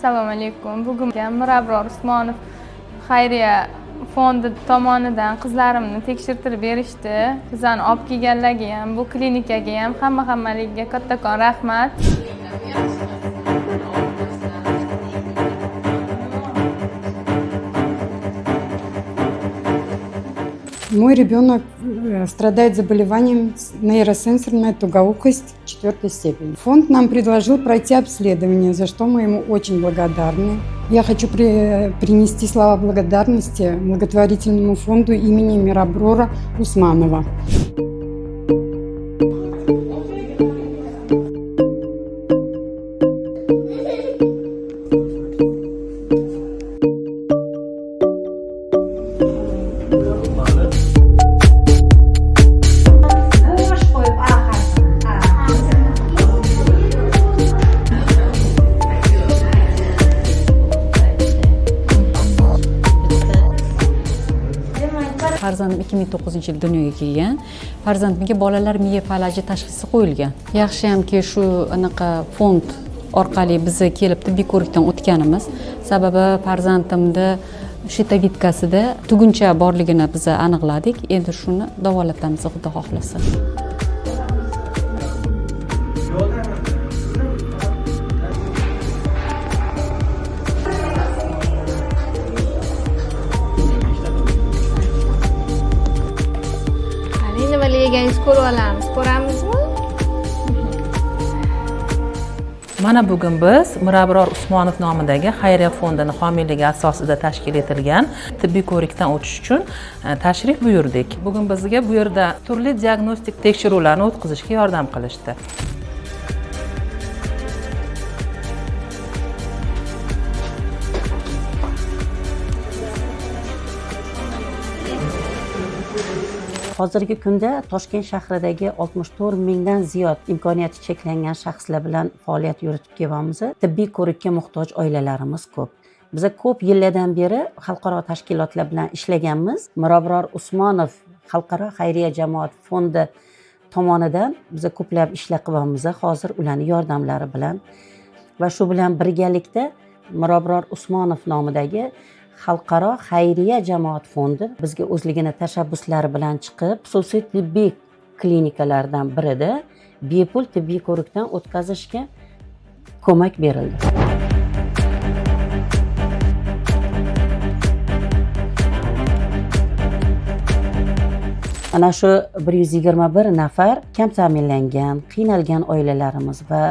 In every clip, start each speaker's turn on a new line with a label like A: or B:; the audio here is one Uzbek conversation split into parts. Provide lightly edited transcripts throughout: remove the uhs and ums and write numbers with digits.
A: Assalomu alaykum. Bugun Mirabror Usmonov xayriya fondi tomonidan qizlarimni tekshirtirib berishdi. Bizani olib kelganlarga ham, bu klinikaga ham, hammaligiga kattakon rahmat.
B: Мой ребенок страдает заболеванием нейросенсорная тугоухость 4 степени. Фонд нам предложил пройти обследование, за что мы ему очень благодарны. Я хочу принести слова благодарности благотворительному фонду имени Мираброра Усманова.
C: Farzandim 2009-yilda dunyoga kelgan. Farzandimga bolalar miya falaji tashxisi qo'yilgan. Yaxshiyamki shu anaqa fond orqali biz kelib tibbiy ko'rikdan o'tganimiz. Sababi farzandimda shitavitkasida tuguncha borligini biz aniqladik. Endi shuni davolatamiz, Xudo xohlasa.
A: Nimalar yeganingiz ko'rib olamiz. Ko'ramizmi?
D: Mana bugun biz Mirabror Usmonov nomidagi xayriya fondini homiyligi asosida tashkil etilgan tibbiy ko'rikdan o'tish uchun tashrif buyurdik. Bugun bizga bu yerda turli diagnostik tekshiruvlarni o'tkazishga yordam qilishdi.
E: Hozirgi kunda Toshkent shahridagi 64 mingdan ziyod imkoniyati cheklangan shaxslar bilan faoliyat yuritib kelyapmiz. Tibbiy ko'rikka muhtoj oilalarimiz ko'p. Biz ko'p yillardan beri xalqaro tashkilotlar bilan ishlaganmiz. Mirabror Usmonov xalqaro xayriya jamoat fondi tomonidan biz ko'plab ishlar qilyapmiz. Hozir ularning yordamlari bilan va shu bilan birgalikda Mirabror Usmonov nomidagi xalqaro xayriya jamoat fondi bizga o'zligini tashabbuslari bilan chiqib, xususiy tibbiy klinikalardan birida bepul tibbiy ko'rikdan o'tkazishga ko'mak berildi. Ana shu 121 nafar kam ta'minlangan, qiynalgan oilalarimiz va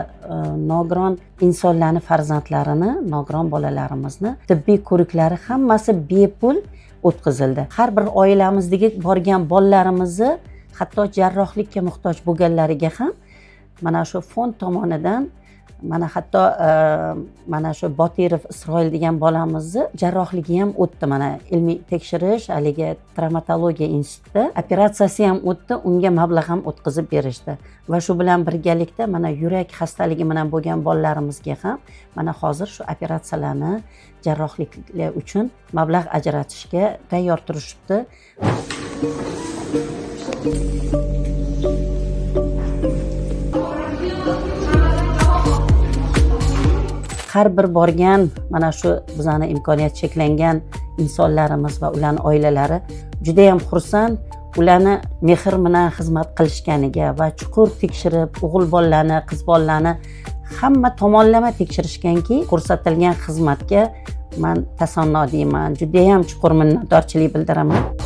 E: nogiron insonlarning farzandlarini, nogiron bolalarimizni tibbiy ko'riklari hammasi bepul o'tkazildi. Har bir oilamizdagi borgan bolalarimizni, hatto jarrohlikka muhtoj bo'lganlariga ham mana shu fond tomonidan mana shu Botirov Isroil degan bolamizni jarrohligi ham o'tdi. Mana ilmiy tekshirish, haligi travmatologiya institutida operatsiyasi ham o'tdi, unga mablag' ham o'tkazib berishdi. Va shu bilan birgalikda mana yurak xastaligi bilan bo'lgan bolalarimizga ham mana hozir shu operatsiyalarni, jarrohliklar uchun mablag' ajratishga tayyor turishibdi. Har bir borgan mana shu bizani imkoniyat cheklangan insonlarimiz va ularning oilalari juda ham xursand, ularni mehr bilan xizmat qilishganiga va chuqur tekshirib, o'g'il bolalarni, qiz bolalarni hamma tomonlama tekshirishganki, ko'rsatilgan xizmatga men tasanno deyman, juda ham chuqur minnatdorchilik bildiraman.